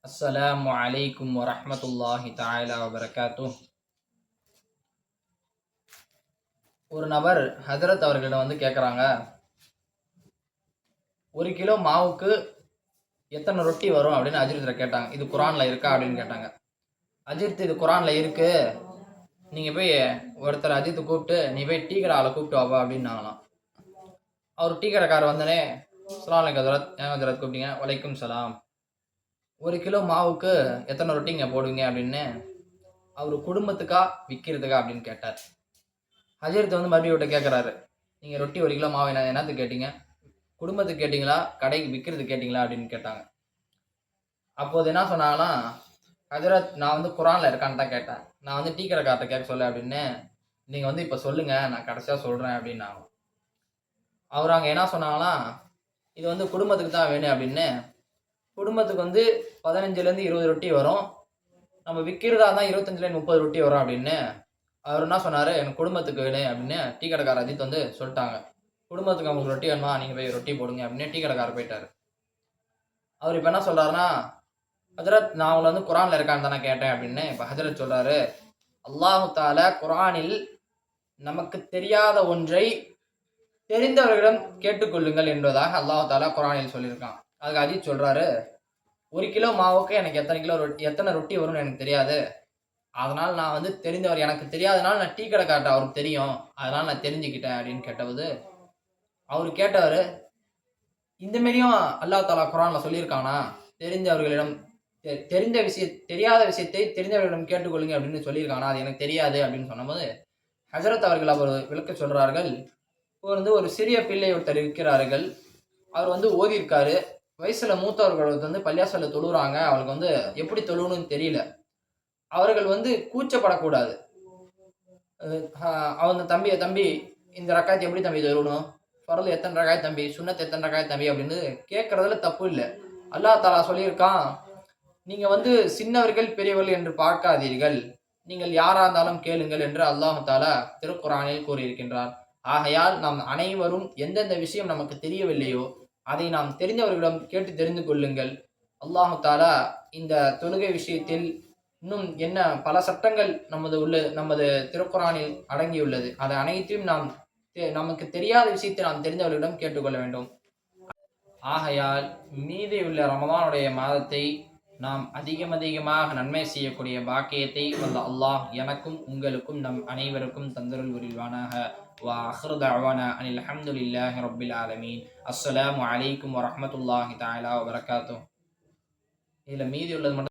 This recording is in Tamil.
அஸ்ஸலாமு அலைக்கும் வரஹ்மத்துல்லாஹி தஆலா வபரகாத்துஹ். ஒரு நபர் ஹஜரத் அவர்களிடம் வந்து கேட்குறாங்க, ஒரு கிலோ மாவுக்கு எத்தனை ரொட்டி வரும் அப்படின்னு அஜிரத்தை கேட்டாங்க. இது குரான்ல இருக்கா அப்படின்னு கேட்டாங்க. அஜித், இது குரான்ல இருக்கு, நீங்க போய் ஒருத்தர் அஜித்தை கூப்பிட்டு நீ போய் டீ கடை ஆளை கூப்பிட்டு வாப்பா அப்படின்னாங்களாம். அவர் டீ கடைக்காரர் வந்தனே, அஸ்ஸலாமு அலைக்கும் ஹஜரத், ஏன் ஹஜரத் கூப்பிட்டீங்க? வலைக்கும் சலாம். ஒரு கிலோ மாவுக்கு எத்தனை ரொட்டிங்க போடுவீங்க அப்படின்னு அவர் குடும்பத்துக்கா விற்கிறதுக்கா அப்படின்னு கேட்டார். ஹஜரத் வந்து மறுபடியும் விட்ட கேட்குறாரு, நீங்கள் ரொட்டி ஒரு கிலோ மாவு என்னத்துக்கு கேட்டீங்க? குடும்பத்துக்கு கேட்டிங்களா, கடைக்கு விற்கிறதுக்கு கேட்டிங்களா அப்படின்னு கேட்டாங்க. அப்போது என்ன சொன்னாங்கன்னா, ஹஜரத், நான் வந்து குரானில் இருக்கான்னு தான் கேட்டேன், நான் வந்து டீ கடைக்கார்ட்ட கேட்க சொல்ல அப்படின்னு, நீங்கள் வந்து இப்போ சொல்லுங்கள், நான் கடைசியாக சொல்கிறேன் அப்படின்னாங்க. அவர் அங்கே என்ன சொன்னாங்கன்னா, இது வந்து குடும்பத்துக்கு தான் வேணும் அப்படின்னு. குடும்பத்துக்கு வந்து 15லேருந்து 20 ரொட்டி வரும், நம்ம விற்கிறதா தான் 25லேருந்து 30 ரொட்டி வரும் அப்படின்னு. அவர் என்ன சொன்னார், எனக்கு குடும்பத்துக்கு வேணும் அப்படின்னு டீ கடைக்காரர் அஜித் வந்து சொல்லிட்டாங்க. குடும்பத்துக்கு அவங்களுக்கு ரொட்டி வேணுமா, நீங்கள் போய் ரொட்டி போடுங்க அப்படின்னு டீ கடைக்காரர் போயிட்டார். அவர் இப்போ என்ன சொல்கிறாருன்னா, ஹஜரத், நான் உங்களை வந்து குரானில் இருக்கான்னு தானே கேட்டேன் அப்படின்னு. இப்போ ஹஜரத் சொல்கிறாரு, அல்லாஹு தாலா குரானில் நமக்கு தெரியாத ஒன்றை தெரிந்தவர்களிடம் கேட்டுக்கொள்ளுங்கள் என்பதாக அல்லாஹு தாலா குரானில் சொல்லியிருக்கான். அதுக்கு அஜித் சொல்கிறாரு, ஒரு கிலோ மாவுக்கு எனக்கு எத்தனை ரொட்டி வரும்னு எனக்கு தெரியாது, அதனால் நான் வந்து தெரிந்தவர், எனக்கு தெரியாதனால நான் டீ கடைக்கார்ட்ட அவருக்கு தெரியும், அதனால் நான் தெரிஞ்சுக்கிட்டேன் அப்படின்னு கேட்டபோது, அவர் கேட்டவர், இந்த மாரியும் அல்லாஹ் தாலா குரான்ல சொல்லியிருக்கானா, தெரிந்தவர்களிடம் தெரியாத விஷயத்தை தெரிந்தவர்களிடம் கேட்டுக்கொள்ளுங்க அப்படின்னு சொல்லியிருக்கானா, அது எனக்கு தெரியாது அப்படின்னு சொன்னபோது ஹஜரத் அவர்கள் அவர் விளக்க சொல்றார்கள், இப்போ வந்து ஒரு சிறிய பிள்ளை ஒருத்தர் இருக்கிறார்கள், அவர் வந்து ஓதியிருக்காரு, வயசுல மூத்தவர்கள் வந்து பள்ளியாசல்ல தொழுறாங்க, அவருக்கு வந்து எப்படி தொழுணும்னு தெரியல, அவர்கள் வந்து கூச்சப்படக்கூடாது. அவங்க தம்பி, இந்த ரக்காயத்து எப்படி தம்பி தொழணும், ஃபர்து எத்தனை ரக்காயத் தம்பி, சுன்னத் எத்தனை ரக்காயத் தம்பி அப்படின்னு கேட்கறதுல தப்பு இல்லை. அல்லாஹ் தாலா சொல்லியிருக்கான், நீங்க வந்து சின்னவர்கள் பெரியவர்கள் என்று பார்க்காதீர்கள், நீங்கள் யாரா இருந்தாலும் கேளுங்கள் என்று அல்லாஹ் தாலா திருக்குரானில் கூறியிருக்கின்றார். ஆகையால் நாம் அனைவரும் எந்தெந்த விஷயம் நமக்கு தெரியவில்லையோ அதை நாம் தெரிந்தவர்களிடம் கேட்டு தெரிந்து கொள்ளுங்கள். அல்லாஹ் தாலா இந்த தொழுகை விஷயத்தில் இன்னும் என்ன பல சட்டங்கள் நமது திருக்குரானில் அடங்கியுள்ளது. அதை அனைத்தையும் நாம் நமக்கு தெரியாத விஷயத்தை நாம் தெரிந்தவர்களிடம் கேட்டுக்கொள்ள வேண்டும். ஆகையால் மீதியுள்ள ரமதானுடைய மாதத்தை நாம் அதிகமாக நன்மை செய்யக்கூடிய பாக்கியத்தை வல்ல அல்லாஹ் எனக்கும் உங்களுக்கும் நம் அனைவருக்கும் தந்தருள் புரிவானாக. وآخر دعوانا أن الحمد لله رب العالمين. السلام عليكم ورحمة الله تعالى وبركاته. இதில் மீதி உள்ளது மட்டும்